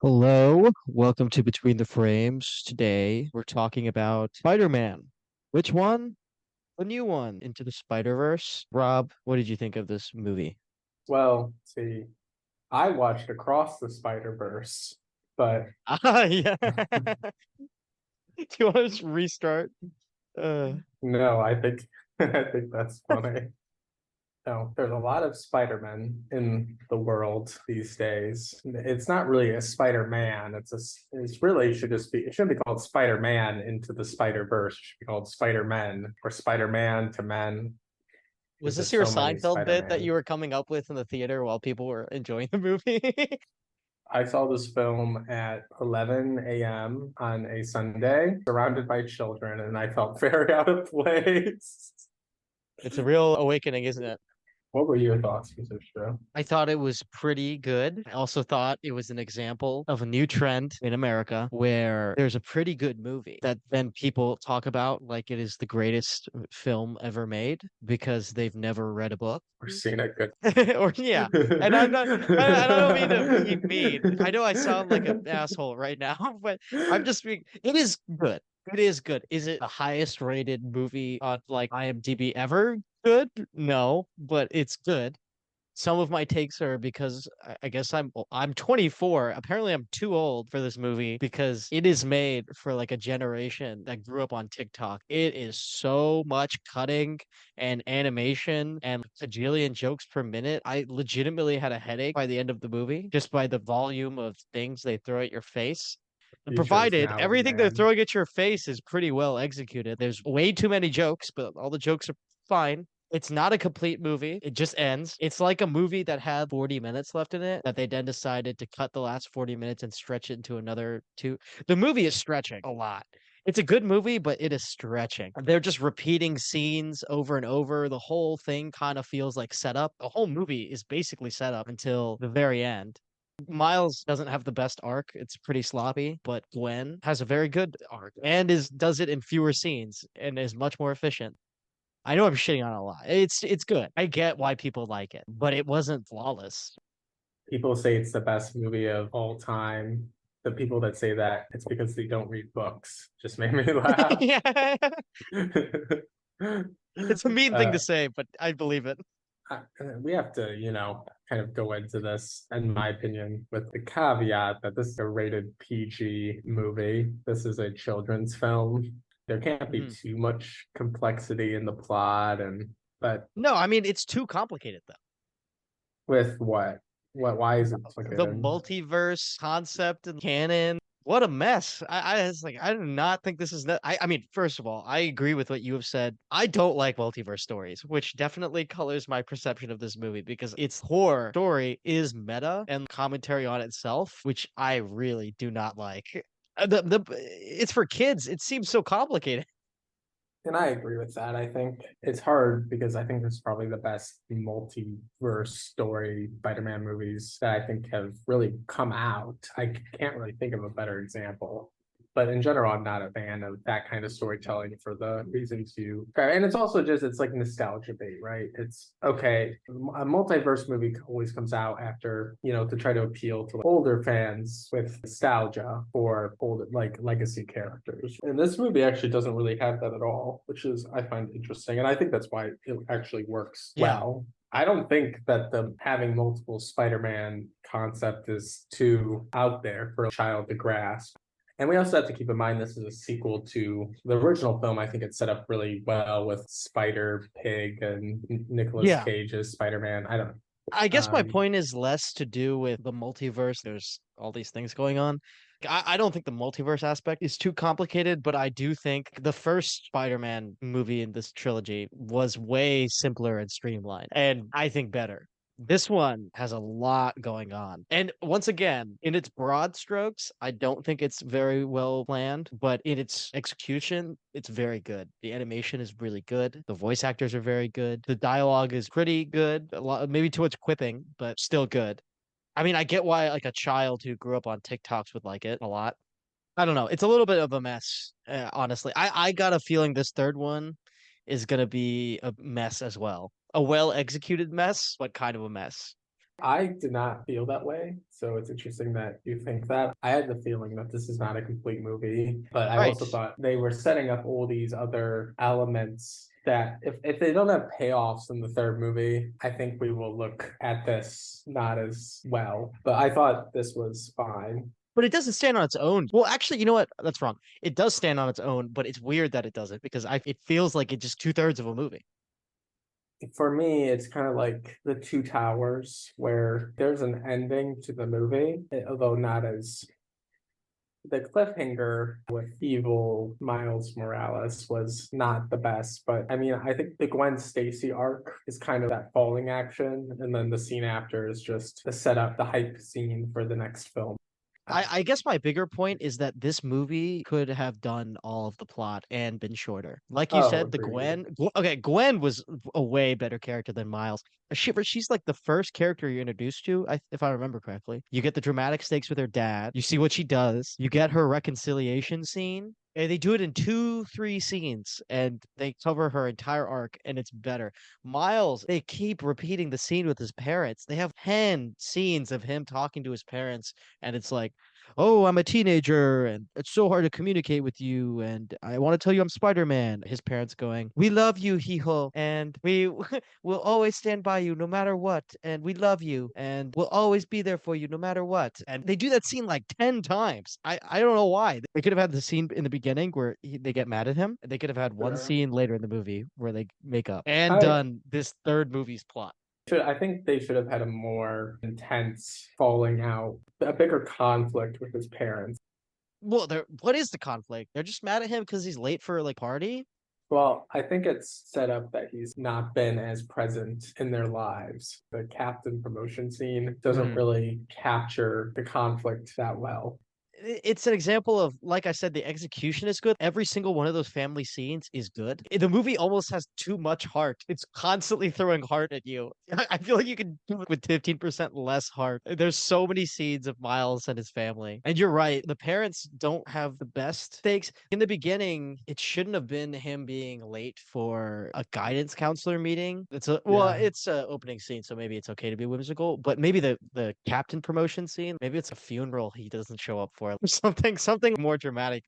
Hello, welcome to Between the Frames. Today we're talking about Spider-Man. Which one? The new one, Into the Spider-Verse. Rob, what did you think of this movie? Well, see, I watched Across the Spider-Verse, but Ah, yeah. Do you want to just restart? no, I think I think that's funny. No, there's a lot of Spider-Men in the world these days. It's not really a Spider-Man. It's really should just be it shouldn't be called Spider-Man into the Spider-Verse. It should be called Spider-Men or Spider-Man to Men Was because this there's your so many Seinfeld bit that Spider-Man. you were coming up with in the theater while people were enjoying the movie? I saw this film at 11 a.m. on a Sunday, surrounded by children, and I felt very out of place. It's a real awakening, isn't it? What were your thoughts for this show? I thought it was pretty good. I also thought it was an example of a new trend in America where there's a pretty good movie that then people talk about like it is the greatest film ever made because they've never read a book. We're seeing a good. Or yeah. And I'm not and I don't mean to be mean. I know I sound like an asshole right now, but I'm just being it is good. It is good. Is it the highest rated movie on like IMDb ever? Good? No, but it's good. Some of my takes are because I guess I'm 24. Apparently, I'm too old for this movie because it is made for like a generation that grew up on TikTok. It is so much cutting and animation and a jillion jokes per minute. I legitimately had a headache by the end of the movie just by the volume of things they throw at your face. And Features provided now and everything they're then. throwing at your face is pretty well executed. There's way too many jokes, but all the jokes are fine. It's not a complete movie. It just ends. It's like a movie that had 40 minutes left in it that they then decided to cut the last 40 minutes and stretch it into another two. The movie is stretching a lot. It's a good movie, but it is stretching. They're just repeating scenes over and over. The whole thing kind of feels like setup. The whole movie is basically set up until the very end. Miles doesn't have the best arc. It's pretty sloppy, but Gwen has a very good arc and is does it in fewer scenes and is much more efficient. I know I'm shitting on it a lot. It's good. I get why people like it, but it wasn't flawless. People say it's the best movie of all time. The people that say that, it's because they don't read books. Just made me laugh. Yeah. It's a mean thing to uh, say, but I believe it. we have to, kind of go into this, in my opinion, with the caveat that this is a rated PG movie. This is a children's film. There can't be Mhm. too much complexity in the plot, but No, I mean it's too complicated though. with what? Why is it The complicated? multiverse concept and canon. What a mess. I was like, I do not think this is that. I mean, first of all, I agree with what you have said. I don't like multiverse stories, which definitely colors my perception of this movie because its core story is meta and commentary on itself, which I really do not like. It's for kids. It seems so complicated. And I agree with that. I think it's hard because I think this is probably the best multiverse story Spider-Man movies that I think have really come out. I can't really think of a better example. But in general, I'm not a fan of that kind of storytelling for the reasons you. And it's also just it's like nostalgia bait, right? It's okay. A multiverse movie always comes out after to try to appeal to older fans with nostalgia for older like legacy characters. And this movie actually doesn't really have that at all, which is I find interesting, and I think that's why it actually works Yeah. well. I don't think that the having multiple Spider-Man concept is too out there for a child to grasp. And we also have to keep in mind this is a sequel to the original film. I think it's set up really well with Spider Pig and Nicolas Yeah. Cage's Spider-Man. I don't know. I guess my Um, point is less to do with the multiverse. There's all these things going on. I don't think the multiverse aspect is too complicated, but I do think the first Spider-Man movie in this trilogy was way simpler and streamlined, and I think better. This one has a lot going on. And once again, in its broad strokes, I don't think it's very well planned, but in its execution, it's very good. The animation is really good. The voice actors are very good. The dialogue is pretty good. A lot, maybe too much quipping, but still good. I mean, I get why like a child who grew up on TikToks would like it a lot. I don't know. It's a little bit of a mess, honestly. I got a feeling this third one is gonna be a mess as well. A well executed mess, but kind of a mess. I did not feel that way, so it's interesting that you think that. I had the feeling that this is not a complete movie, but I Right. also thought they were setting up all these other elements that if they don't have payoffs in the third movie, I think we will look at this not as well. But I thought this was fine. But it doesn't stand on its own. Well, actually, you know what? That's wrong. It does stand on its own, but it's weird that it doesn't because it feels like it's just two-thirds of a movie. For me, it's kind of like the Two Towers, where there's an ending to the movie, although not as the cliffhanger with evil Miles Morales was not the best, but I mean, I think the Gwen Stacy arc is kind of that falling action, and then the scene after is just the setup, the hype scene for the next film. I guess my bigger point is that this movie could have done all of the plot and been shorter. Like you Oh, said, the agreed. Okay, Gwen was a way better character than Miles. She's like the first character you're introduced to, if I remember correctly. You get the dramatic stakes with her dad. You see what she does. You get her reconciliation scene. And they do it in two, three scenes, and they cover her entire arc, and it's better. Miles, they keep repeating the scene with his parents. They have 10 scenes of him talking to his parents, and it's like, oh, I'm a teenager and it's so hard to communicate with you. And I want to tell you I'm Spider-Man. His parents going, we love you, Hijo, and we will always stand by you no matter what. And we love you and we'll always be there for you no matter what. And they do that scene like 10 times. I don't know why. They could have had the scene in the beginning where they get mad at him. They could have had one Sure. scene later in the movie where they make up and I done this third movie's plot. I think they should have had a more intense falling out, a bigger conflict with his parents. Well, what is the conflict? They're just mad at him because he's late for like party. Well, I think it's set up that he's not been as present in their lives. The captain promotion scene doesn't Mhm. really capture the conflict that well. It's an example of, like I said, the execution is good. Every single one of those family scenes is good. The movie almost has too much heart. It's constantly throwing heart at you. I feel like you could do it with 15% less heart. There's so many scenes of Miles and his family. And you're right, the parents don't have the best stakes. In the beginning, it shouldn't have been him being late for a guidance counselor meeting. Yeah. It's a opening scene, so maybe it's okay to be whimsical, but maybe the captain promotion scene, maybe it's a funeral he doesn't show up for or something more dramatic.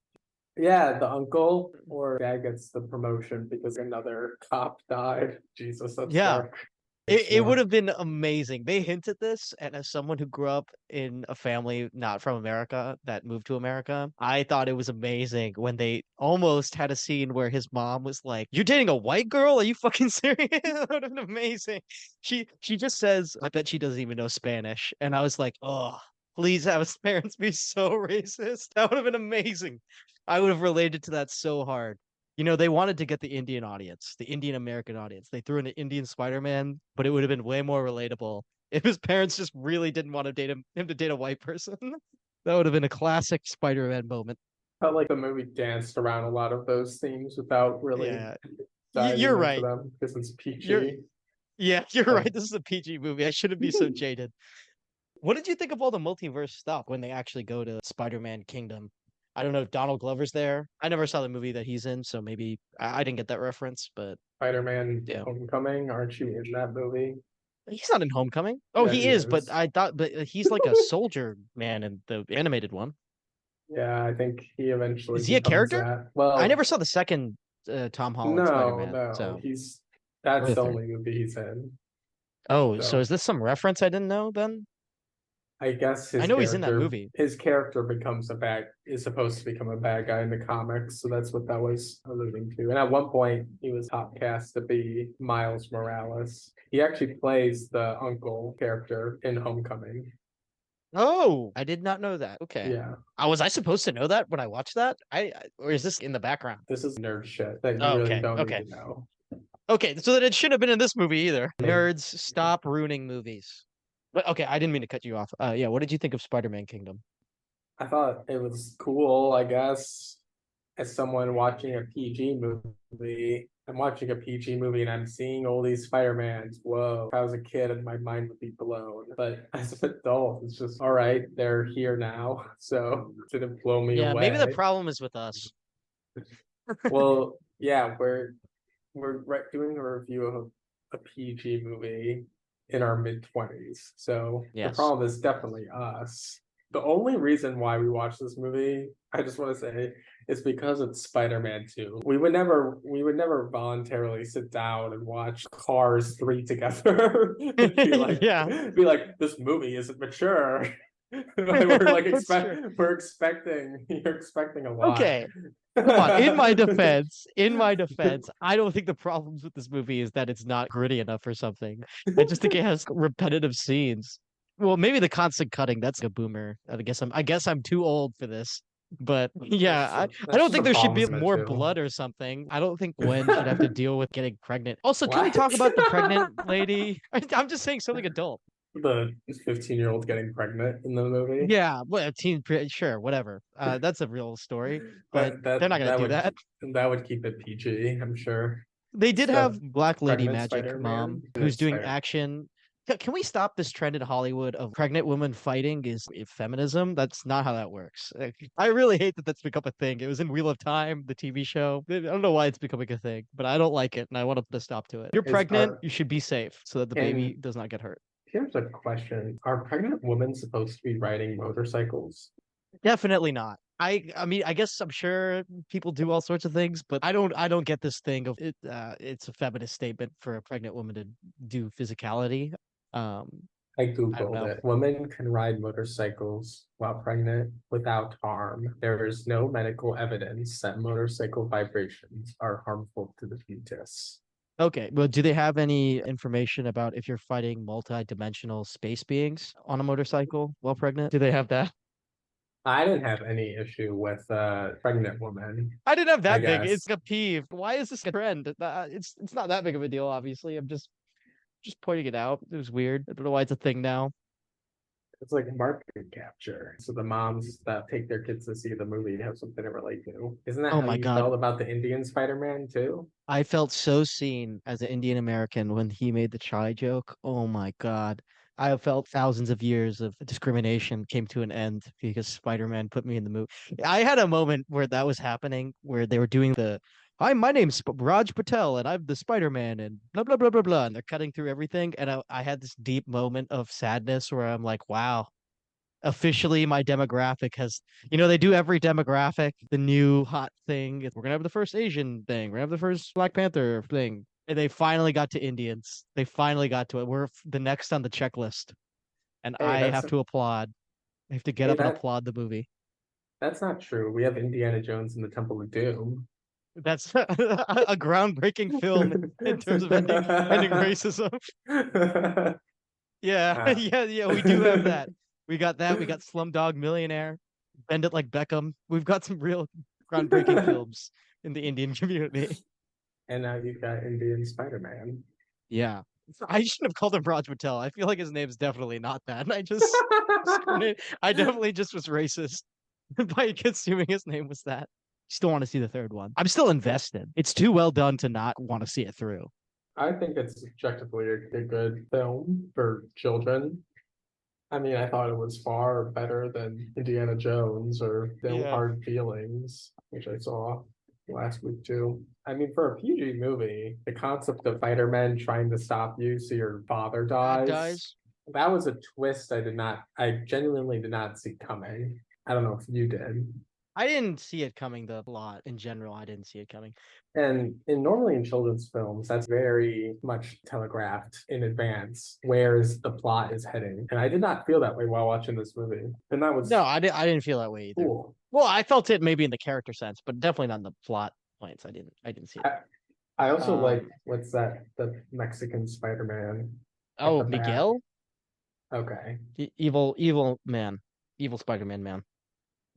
Yeah, the uncle or dad gets the promotion because another cop died. Jesus, that's Yeah, dark. It's it would more. have been amazing. They hinted this, and as someone who grew up in a family not from America that moved to America, I thought it was amazing when they almost had a scene where his mom was like, "You're dating a white girl? Are you fucking serious?" That would have been amazing. She just says, "I bet she doesn't even know Spanish," and I was like, "Oh, please have his parents be so racist." That would have been amazing. I would have related to that so hard. They wanted to get the Indian audience, the Indian American audience. They threw in an Indian Spider-Man, but it would have been way more relatable if his parents just really didn't want to him to date a white person. That would have been a classic Spider-Man moment. Felt like the movie danced around a lot of those themes without really Yeah, diving you're into right. them because it's You're PG. yeah, you're But right. This is a PG movie. I shouldn't be so jaded. What did you think of all the multiverse stuff when they actually go to Spider-Man Kingdom? I don't know if Donald Glover's there. I never saw the movie that he's in, so maybe I didn't get that reference, but Spider-Man yeah. Homecoming, aren't you in that movie? He's not in Homecoming. Oh, Yeah, he he is, but is. I thought, but he's like a soldier man in the animated one. Yeah, I think he eventually Is he a becomes character? that. I Well, never saw the second Tom Holland no, Spider-Man, no, so he's or that's the the third. only movie he's in. Oh, so So is this some reference I didn't know then? I guess I know he's in that movie. his character becomes a bad is supposed to become a bad guy in the comics, so that's what that was alluding to. And at one point, he was top cast to be Miles Morales. He actually plays the uncle character in Homecoming. Oh, I did not know that. Okay. Yeah, Was I supposed to know that when I watched that? Or is this in the background? this is nerd shit that you Oh, really okay. don't need Okay. to know. Okay. So then it shouldn't have been in this movie either. Maybe Nerds, stop ruining movies. But okay, I didn't mean to cut you off. Yeah, what did you think of Spider-Man Kingdom? I thought it was cool, I guess, as someone watching a PG movie. I'm watching a PG movie and I'm seeing all these Spider-Mans. Whoa. If I was a kid, my mind would be blown. But as an adult, it's just, all right, they're here now. So it didn't blow me Yeah, maybe the away. problem is with us. Well, yeah, we're doing a review of a PG movie. in our mid-20s. So the Yes. problem is definitely us. The only reason why we watch this movie, I just want to say, is because it's Spider-Man 2. We would never voluntarily sit down and watch Cars 3 together and Yeah. be like, this movie isn't mature. We're like That's true. you're expecting a lot. Okay. Come on. In my defense, I don't think the problems with this movie is that it's not gritty enough or something. I just think it has repetitive scenes. Well, maybe the constant cutting, that's a boomer. I guess I'm too old for this. But yeah, I That's don't just think a there should problem be with it more too. blood or something. I don't think Gwen should have to deal with getting pregnant. Also, can we What? talk about the pregnant lady? I'm just saying something adult. The 15-year-old getting pregnant in the movie. Yeah, well, sure, whatever. That's a real story, but That they're that not gonna that do would that. that would keep it PG, I'm sure. They It's did have the Black Lady pregnant Magic Spider-Man. mom And who's it's doing Spider. action. Can we stop this trend in Hollywood of pregnant women fighting is feminism? That's not how that works. I really hate that that's become a thing. It was in Wheel of Time, the TV show. I don't know why it's becoming a thing, but I don't like it and I want to put a stop to it. You're Is pregnant, are you should be safe so that the baby and does not get hurt. here's a question. Are pregnant women supposed to be riding motorcycles? Definitely not. I mean, I guess I'm sure people do all sorts of things, but I don't get this thing of it it's a feminist statement for a pregnant woman to do physicality. Um, I I don't Googled know. it. Women can ride motorcycles while pregnant without harm. There is no medical evidence that motorcycle vibrations are harmful to the fetus. Okay, well, do they have any information about if you're fighting multi-dimensional space beings on a motorcycle while pregnant? Do they have that? I didn't have any issue with pregnant women, I didn't have I that big. It's guess. a peeve. Why is this a trend? It's not that big of a deal, obviously. I'm just pointing it out. It was weird. I don't know why it's a thing now. It's like market capture. So the moms that take their kids to see the movie have something to relate to. Isn't that Oh how my you God. felt about the Indian Spider-Man too? I felt so seen as an Indian American when he made the chai joke. Oh my God. I have felt thousands of years of discrimination came to an end because Spider-Man put me in the movie. I had a moment where that was happening, where they were doing hi, my name's Raj Patel and I'm the Spider-Man and blah, blah, blah, blah, blah. And they're cutting through everything. And I had this deep moment of sadness where I'm like, wow, officially my demographic has, they do every demographic, the new hot thing. We're gonna have the first Asian thing, we're gonna have the first Black Panther thing. And they finally got to Indians. They finally got to it. We're the next on the checklist. And Hey, I that's have to applaud. I have to get hey up and that applaud the movie. that's not true. We have Indiana Jones and the Temple of Doom. That's a groundbreaking film in terms of ending racism. Yeah, Ah, yeah, we do have that. We got that. We got Slumdog Millionaire, Bend It Like Beckham. We've got some real groundbreaking films in the Indian community. and now you've got Indian Spider-Man. Yeah. I shouldn't have called him Raj Patel. I feel like his name's definitely not that. And I just discriminated. I definitely just was racist by assuming his name was that. Still want to see the third one. I'm still invested. It's too well done to not want to see it through. I think it's objectively a good film for children. I mean, I thought it was far better than Indiana Jones or No Yeah. Hard Feelings, which I saw last week too. I mean, for a PG movie, the concept of Spider-Man trying to stop you so your father Dad dies, dies. that was a twist I genuinely did not see coming. I don't know if you did. I didn't see it coming the lot in general. I didn't see it coming. And normally in children's films, that's very much telegraphed in advance, where's the plot is heading. And I did not feel that way while watching this movie. And that No, was I didn't feel that way either. cool. Well, I felt it maybe in the character sense, but definitely not in the plot points. I didn't see it. I, I also like Um, what's that? The Mexican Spider-Man at oh, the back. Miguel, Okay. evil man, evil Spider-Man man.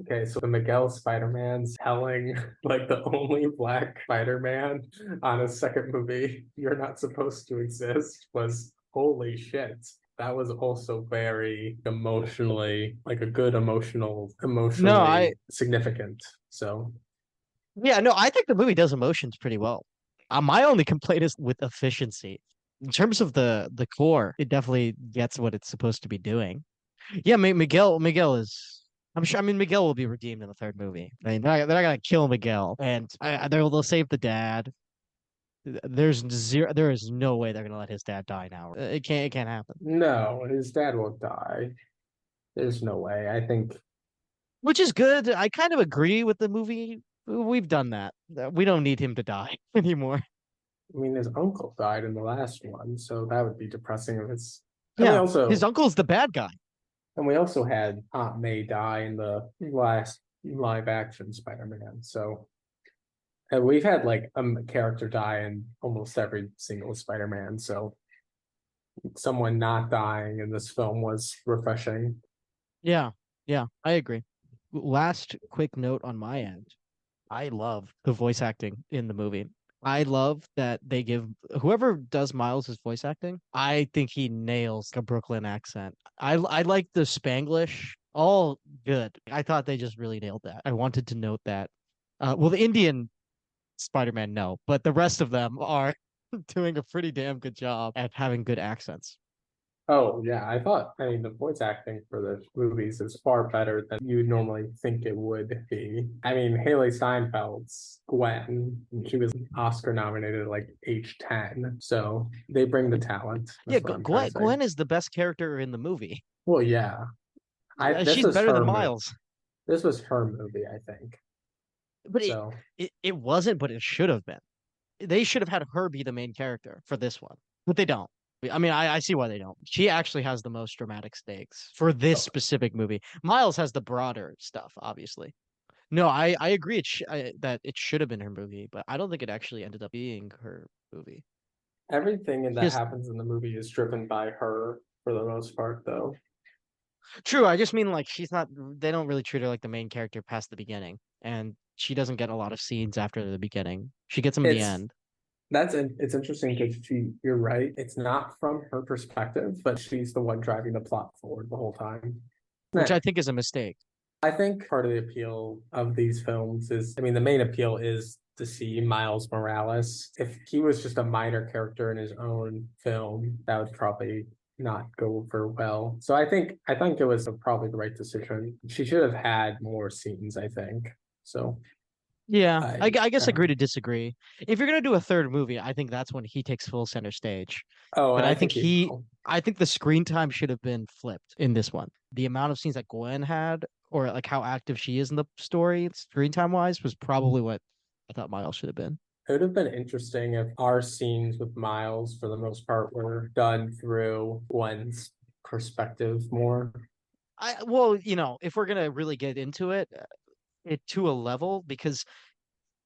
Okay, so the Miguel Spider-Man's telling like the only black Spider-Man on a second movie you're not supposed to exist was holy shit. That was also very emotionally like a good No, emotionally significant. So yeah, no, I think the movie does emotions pretty well. My only complaint is with efficiency. In terms of the core, it definitely gets what it's supposed to be doing. Yeah, Miguel is. I'm sure. I mean, Miguel will be redeemed in the third movie. I mean, they're not gonna kill Miguel, and they'll save the dad. There is no way they're gonna let his dad die now. It can't happen. No, his dad will die. There's no way. I think, Which is good. I kind of agree with the movie. We've done that. We don't need him to die anymore. I mean, his uncle died in the last one, so that would be depressing if it's, and we Yeah, his also, uncle's the bad guy. and we also had Aunt May die in the last live action Spider-Man. So, and we've had like a character die in almost every single Spider-Man. So someone not dying in this film was refreshing. Yeah, yeah, I agree. Last quick note on my end. I love the voice acting in the movie. I love that they give whoever does Miles' voice acting, I think he nails a Brooklyn accent. I like the Spanglish. All good. I thought they just really nailed that. I wanted to note that. Well, the Indian Spider-Man, no, but the rest of them are doing a pretty damn good job at having good accents. Oh yeah, I mean the voice acting for the movies is far better than you normally think it would be. I mean Haley Steinfeld's Gwen, she was Oscar nominated at like age 10. So they bring the talent. Yeah, That's what I'm trying to Gwen say. Gwen is the best character in the movie. Well, yeah. I this She's was better than her move. Miles. This was her movie, I think. But So it wasn't, but it should have been. They should have had her be the main character for this one, but they don't. I mean, I see why they don't. She actually has the most dramatic stakes for this specific movie. Miles has the broader stuff, obviously. No, I agree that it should have been her movie, but I don't think it actually ended up being her movie. everything that Just happens in the movie is driven by her for the most part, though. true. I just mean like she's not. They don't really treat her like the main character past the beginning, and she doesn't get a lot of scenes after the beginning. She gets them at the It's end, it's interesting because you're right. It's not from her perspective, but she's the one driving the plot forward the whole time. which Nah, I think is a mistake. I think part of the appeal of these films is, I mean, the main appeal is to see Miles Morales. If he was just a minor character in his own film, that would probably not go over well. So I think it was probably the right decision. She should have had more scenes, I think. So Yeah, I I guess agree um, to disagree. If you're gonna do a third movie, I think that's when he takes full center stage. oh, But and I think he will. I think the screen time should have been flipped in this one. The amount of scenes that Gwen had, or like how active she is in the story, screen time wise, was probably what I thought Miles should have been. It would have been interesting if our scenes with Miles, for the most part, were done through Gwen's perspective more. Well, if we're gonna really get into it to a level, because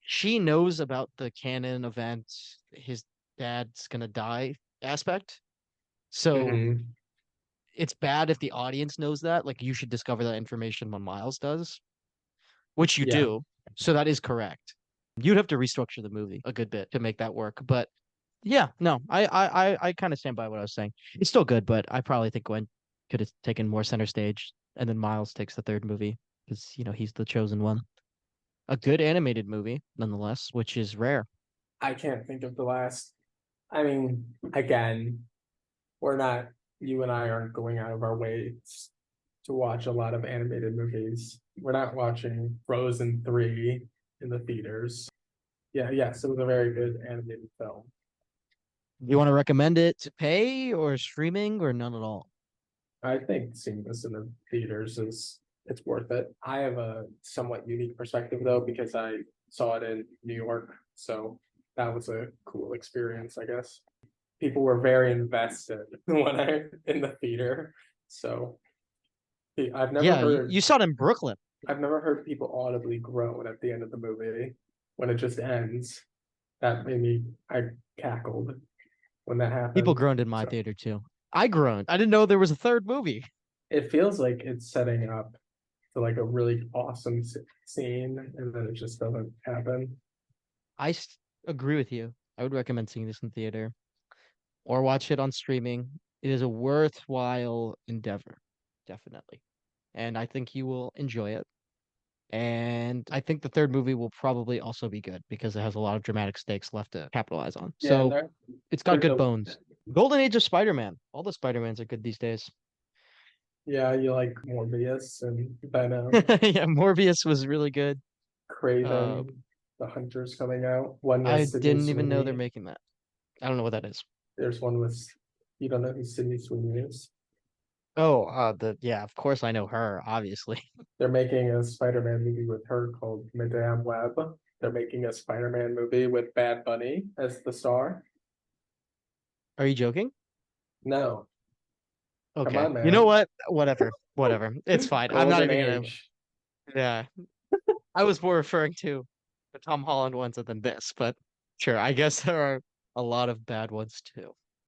she knows about the canon event, his dad's gonna die aspect. So Hmm. it's bad if the audience knows that. Like you should discover that information when Miles does, which you Yeah, do. So that is correct. You'd have to restructure the movie a good bit to make that work. But yeah, no, I kind of stand by what I was saying. It's still good, but I probably think Gwen could have taken more center stage, and then Miles takes the third movie because he's the chosen one. A good animated movie, nonetheless, which is rare. I can't think of the last. I mean, again, we're not, you and I aren't going out of our way to watch a lot of animated movies. We're not watching Frozen 3 in the theaters. Yeah, yes, it was a very good animated film. Do you want to recommend it to pay or streaming or none at all? I think seeing this in the theaters is it's worth it. I have a somewhat unique perspective though because I saw it in New York, so that was a cool experience, I guess. People were very invested when I in the theater, so Yeah, you saw it in Brooklyn. I've never heard people audibly groan at the end of the movie when it just ends. That made me I cackled when that People happened. groaned in my So theater too. I groaned. I didn't know there was a third movie. it feels like it's setting up to like a really awesome scene, and then it just doesn't happen. I agree with you. I would recommend seeing this in theater or watch it on streaming. It is a worthwhile endeavor, definitely. And I think you will enjoy it. And I think the third movie will probably also be good because it has a lot of dramatic stakes left to capitalize on. Yeah, and So it's got there's good a bones. Golden Age of Spider-Man. All the Spider-Mans are good these days. yeah, you like Morbius and Venom, Yeah, Morbius was really good. Uh, Craven. The Hunters coming out. One with I Sydney didn't even know they're Sweeney. making that. I don't know what that is. There's one with, you don't know who Sydney Sweeney is? Oh, yeah, of course I know her, obviously. They're making a Spider-Man movie with her called Madame Web. They're making a Spider-Man movie with Bad Bunny as the star. Are you joking? No, come Okay. on, You know man. what? Whatever. Whatever. It's fine. I'm not Golden even gonna. age. Yeah. I was more referring to the Tom Holland ones than this, but sure. I guess there are a lot of bad ones too.